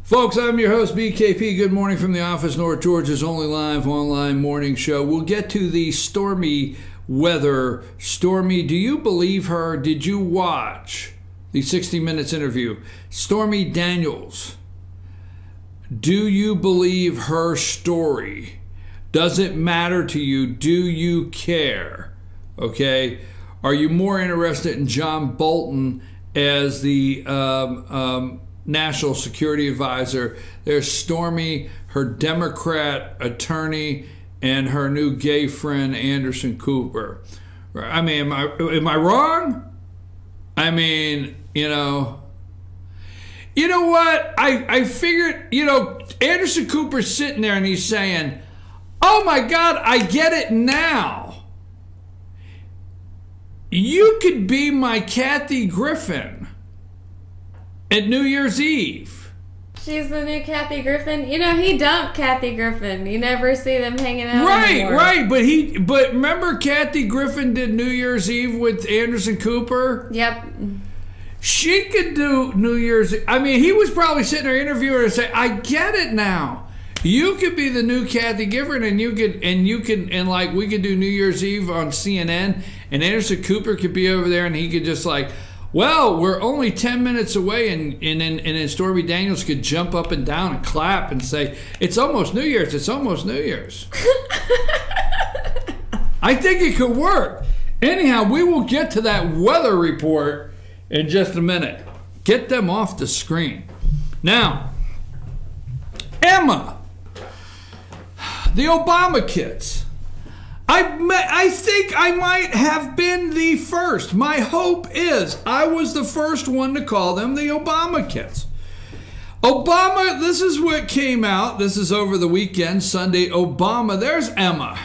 Folks, I'm your host, BKP. Good morning from the office, North Georgia's only live online morning show. We'll get to the stormy weather. Stormy, do you believe her? Did you watch the 60 Minutes interview? Stormy Daniels, do you believe her story? Does it matter to you? Do you care? Okay? Are you more interested in John Bolton as the National Security Advisor? There's Stormy, her Democrat attorney, and her new gay friend, Anderson Cooper. I mean, am I wrong? I mean, you know what? I figured, Anderson Cooper's sitting there and he's saying, oh my God, I get it now. You could be my Kathy Griffin at New Year's Eve. She's the new Kathy Griffin. You know, he dumped Kathy Griffin. You never see them hanging out anymore. Right. But remember Kathy Griffin did New Year's Eve with Anderson Cooper? Yep. She could do New Year's Eve. I mean, he was probably sitting there interviewing her and say, I get it now. You could be the new Kathy Griffin and we could do New Year's Eve on CNN and Anderson Cooper could be over there and he could just like, well, we're only 10 minutes away, and then Stormy Daniels could jump up and down and clap and say, it's almost New Year's, it's almost New Year's. I think it could work. Anyhow, we will get to that weather report in just a minute. Get them off the screen. Now, Emma, the Obama kids. I think I might have been the first. My hope is I was the first one to call them the Obama kids. Obama, this is what came out. This is over the weekend, Sunday. Obama, there's Emma.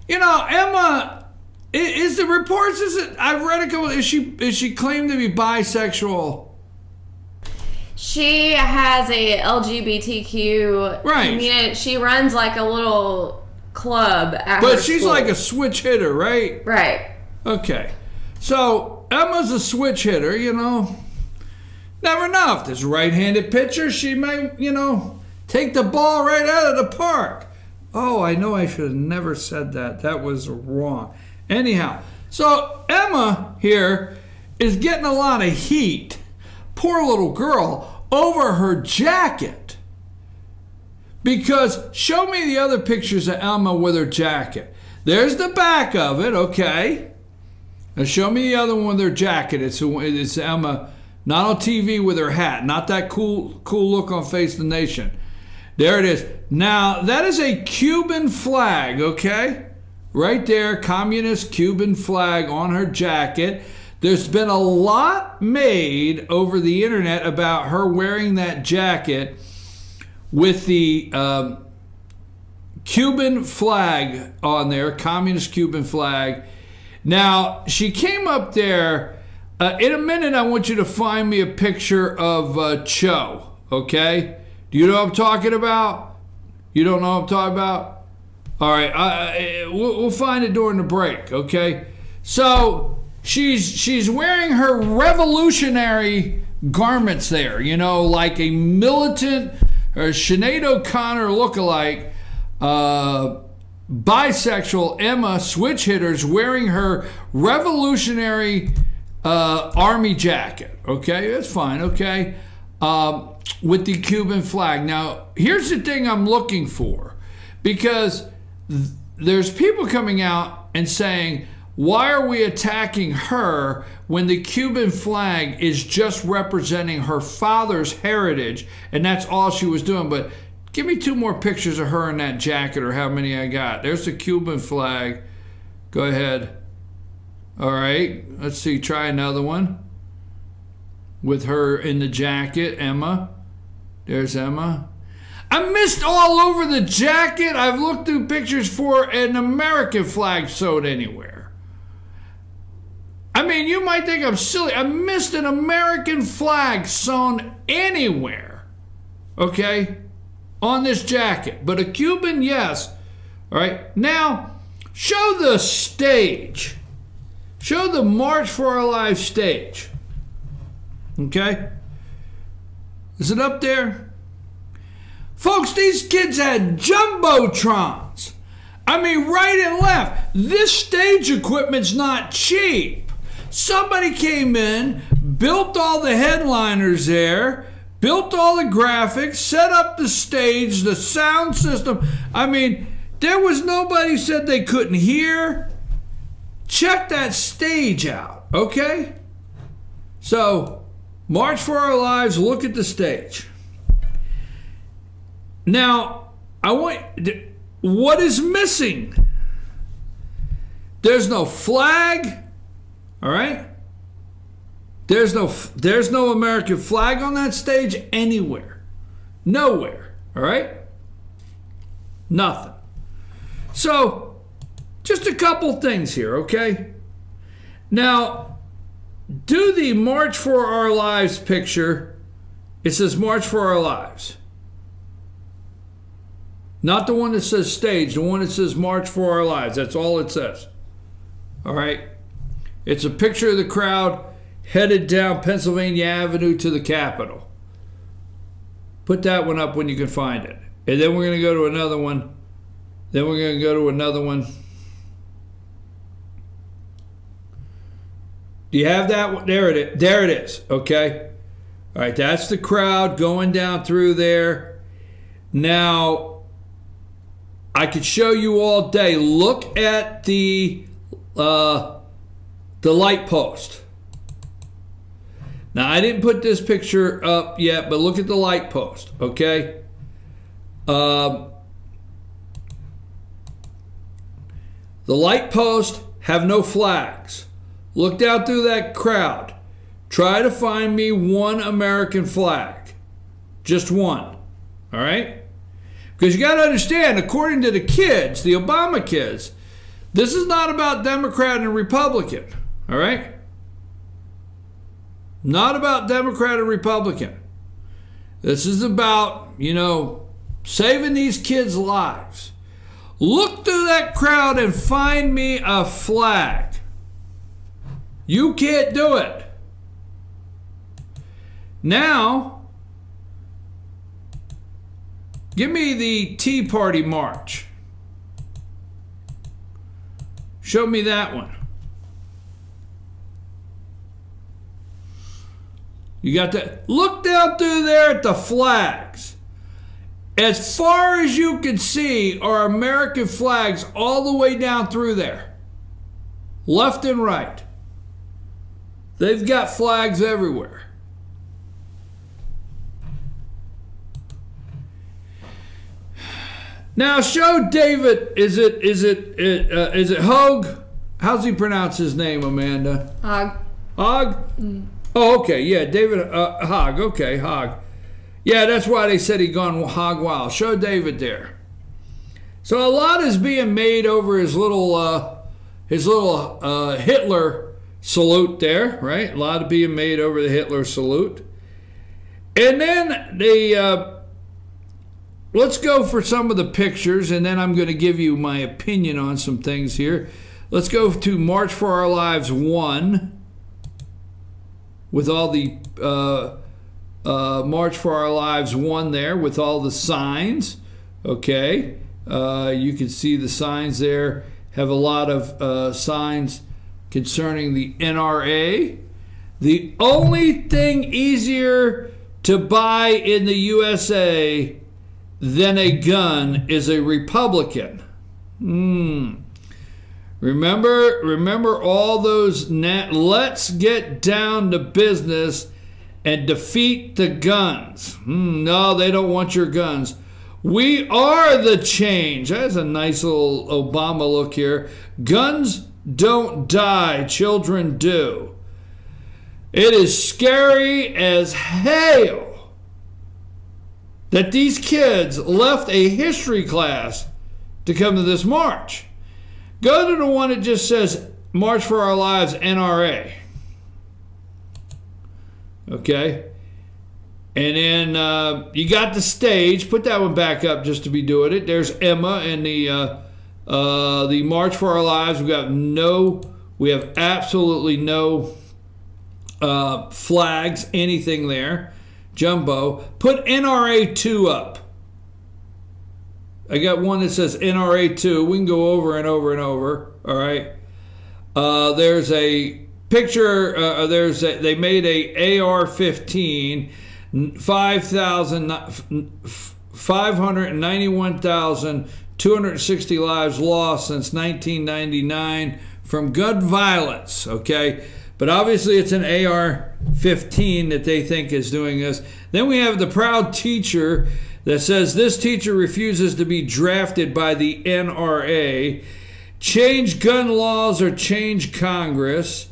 Emma, is the reports, I've read a couple, is she claimed to be bisexual? She has a LGBTQ community. She runs like a little club at but her she's school. Like a switch hitter, right? Right. Okay. So Emma's a switch hitter, Never know. If there's a right-handed pitcher, she may, take the ball right out of the park. Oh, I know I should have never said that. That was wrong. Anyhow, so Emma here is getting a lot of heat. Poor little girl over her jacket. Because show me the other pictures of Emma with her jacket. There's the back of it, okay? Now show me the other one with her jacket. It's Emma, not on TV with her hat. Not that cool look on Face the Nation. There it is. Now, that is a Cuban flag, okay? Right there, communist Cuban flag on her jacket. There's been a lot made over the internet about her wearing that jacket with the Cuban flag on there, communist Cuban flag. Now, she came up there. In a minute, I want you to find me a picture of Cho, okay? Do you know what I'm talking about? You don't know what I'm talking about? All right, we'll find it during the break, okay? So, she's wearing her revolutionary garments there, like a militant or Sinead O'Connor lookalike, bisexual Emma switch hitters wearing her revolutionary army jacket. Okay, that's fine. Okay, with the Cuban flag. Now, here's the thing I'm looking for, because there's people coming out and saying, why are we attacking her when the Cuban flag is just representing her father's heritage and that's all she was doing? But give me two more pictures of her in that jacket, or how many I got. There's the Cuban flag. Go ahead. All right. Let's see. Try another one with her in the jacket. Emma. There's Emma. I missed all over the jacket. I've looked through pictures for an American flag sewed anywhere. I mean, you might think I'm silly. I missed an American flag sewn anywhere, okay, on this jacket. But a Cuban, yes. All right. Now, show the stage. Show the March for Our Lives stage. Okay? Is it up there? Folks, these kids had jumbotrons. I mean, right and left. This stage equipment's not cheap. Somebody came in, built all the headliners there, built all the graphics, set up the stage, the sound system. I mean, there was nobody said they couldn't hear. Check that stage out, okay? So, March for Our Lives, look at the stage. Now, what is missing? There's no flag, all right? There's no American flag on that stage anywhere. Nowhere, all right? Nothing. So, just a couple things here, okay? Now, do the March for Our Lives picture. It says March for Our Lives. Not the one that says stage, the one that says March for Our Lives. That's all it says. All right? It's a picture of the crowd headed down Pennsylvania Avenue to the Capitol. Put that one up when you can find it. And then we're going to go to another one. Then we're going to go to another one. Do you have that one? There it is. There it is. Okay. All right. That's the crowd going down through there. Now, I could show you all day. Look at the light post. Now, I didn't put this picture up yet, but look at the light post. Okay. The light posts have no flags. Look down through that crowd. Try to find me one American flag. Just one. All right? Because you got to understand, according to the kids, the Obama kids, this is not about Democrat and Republican. All right? Not about Democrat and Republican. This is about, saving these kids' lives. Look through that crowd and find me a flag. You can't do it. Now, give me the Tea Party March. Show me that one. You got that? Look down through there at the flags. As far as you can see are American flags all the way down through there. Left and right. They've got flags everywhere. Now show David, is it Hogue? How's he pronounce his name, Amanda? Hogg. Hogg? Mm. Oh, okay, yeah, David Hogg, okay, Hogg. Yeah, that's why they said he'd gone hog wild. Show David there. So a lot is being made over his little Hitler salute there, right? A lot of being made over the Hitler salute. And then let's go for some of the pictures, and then I'm going to give you my opinion on some things here. Let's go to March for Our Lives 1 with all the March for Our Lives 1 there with all the signs. Okay, you can see the signs there have a lot of signs concerning the NRA. The only thing easier to buy in the USA than a gun is a Republican. Remember all those, let's get down to business and defeat the guns. No, they don't want your guns. We are the change. That's a nice little Obama look here. Guns don't die, children do. It is scary as hell that these kids left a history class to come to this march. Go to the one that just says March for Our Lives NRA. Okay? And then you got the stage. Put that one back up just to be doing it. There's Emma and the March for Our Lives. We have absolutely no flags, anything there. Jumbo. Put NRA 2 up. I got one that says NRA 2. We can go over and over and over. All right. There's a picture. They made a AR-15. 591,260 lives lost since 1999 from gun violence. Okay. But obviously it's an AR-15 that they think is doing this. Then we have the proud teacher that says this teacher refuses to be drafted by the NRA. Change gun laws or change Congress.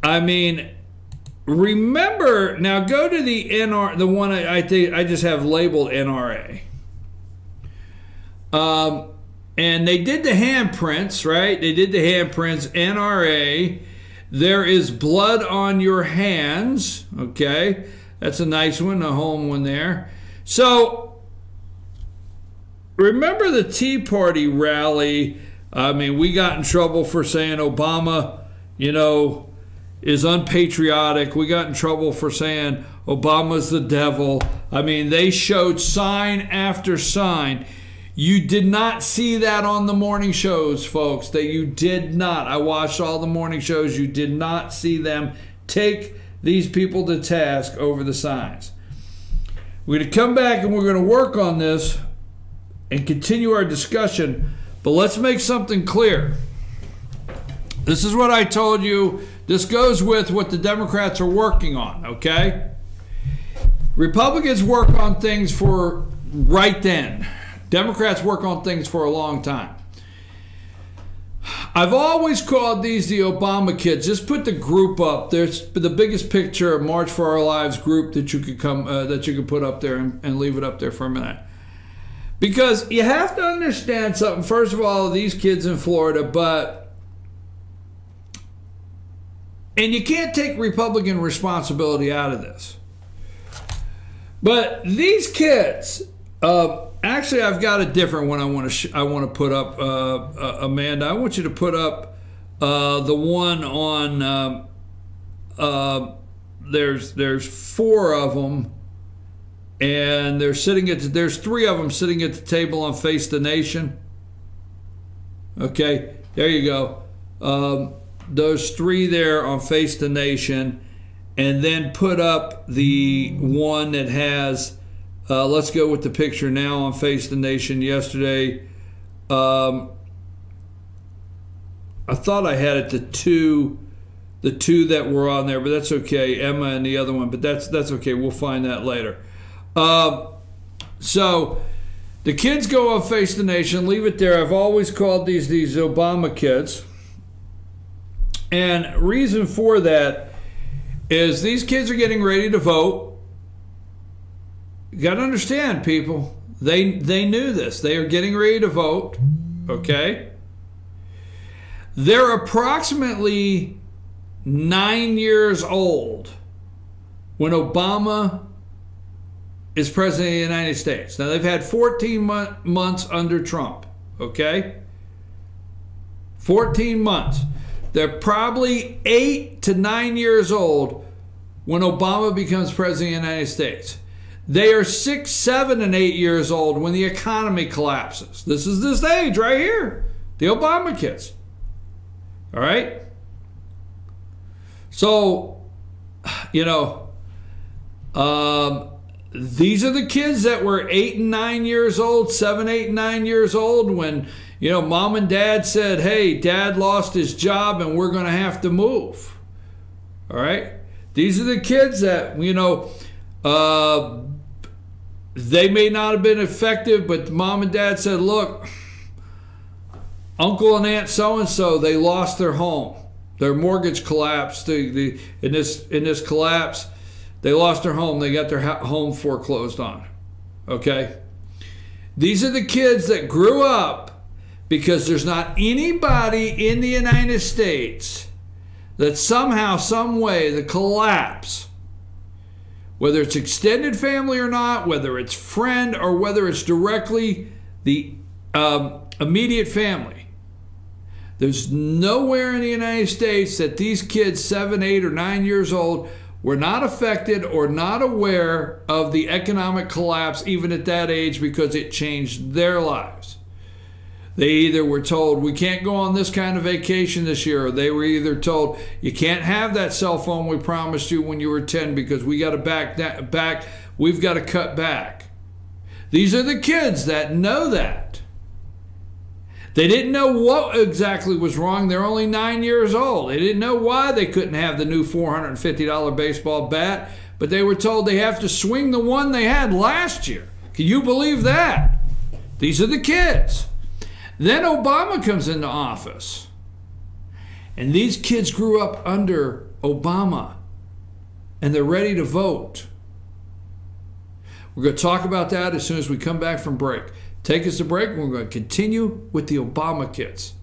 I mean, remember, now go to the the one I think I just have labeled NRA. And they did the handprints, right? They did the handprints, NRA. There is blood on your hands. Okay. That's a nice one, a home one there. So, remember the Tea Party rally? I mean, we got in trouble for saying Obama, you know, is unpatriotic. We got in trouble for saying Obama's the devil. I mean, they showed sign after sign. You did not see that on the morning shows, folks. That you did not. I watched all the morning shows. You did not see them take these people to task over the signs. We're going to come back and we're going to work on this and continue our discussion. But let's make something clear. This is what I told you. This goes with what the Democrats are working on, okay? Republicans work on things for right then. Democrats work on things for a long time. I've always called these the Obama kids. Just put the group up. There's the biggest picture of March for Our Lives group that you could put up there and leave it up there for a minute. Because you have to understand something. First of all, these kids in Florida, and you can't take Republican responsibility out of this. But these kids, actually, I've got a different one I want to put up, Amanda. I want you to put up the one on. There's four of them, and there's three of them sitting at the table on Face the Nation. Okay, there you go. Those three there on Face the Nation, and then put up the one that has. Let's go with the picture now on Face the Nation yesterday. I thought I had it the two that were on there, but that's okay. Emma and the other one, but that's okay. We'll find that later. So the kids go on Face the Nation. Leave it there. I've always called these Obama kids, and reason for that is these kids are getting ready to vote. You got to understand, people. They knew this. They are getting ready to vote. Okay? They're approximately 9 years old when Obama is president of the United States. Now, they've had 14 months under Trump. Okay? 14 months. They're probably 8 to 9 years old when Obama becomes president of the United States. They are 6, 7, and 8 years old when the economy collapses. This is this age right here. The Obama kids. All right? So, you know, these are the kids that were 8 and 9 years old, 7, 8, and 9 years old when, you know, mom and dad said, hey, dad lost his job and we're going to have to move. All right? These are the kids that, you know, they may not have been effective, but mom and dad said, look, uncle and aunt so-and-so, they lost their home. Their mortgage collapsed. In this collapse, they lost their home. They got their home foreclosed on. Okay? These are the kids that grew up because there's not anybody in the United States that somehow, some way, the collapse, whether it's extended family or not, whether it's friend or whether it's directly the immediate family, there's nowhere in the United States that these kids, 7, 8, or 9 years old, were not affected or not aware of the economic collapse even at that age because it changed their lives. They either were told, we can't go on this kind of vacation this year, or they were either told, you can't have that cell phone we promised you when you were 10 because we got to we've got to cut back. These are the kids that know that. They didn't know what exactly was wrong. They're only 9 years old. They didn't know why they couldn't have the new $450 baseball bat, but they were told they have to swing the one they had last year. Can you believe that? These are the kids. Then Obama comes into office. And these kids grew up under Obama. And they're ready to vote. We're going to talk about that as soon as we come back from break. Take us to break, and we're going to continue with the Obama kids.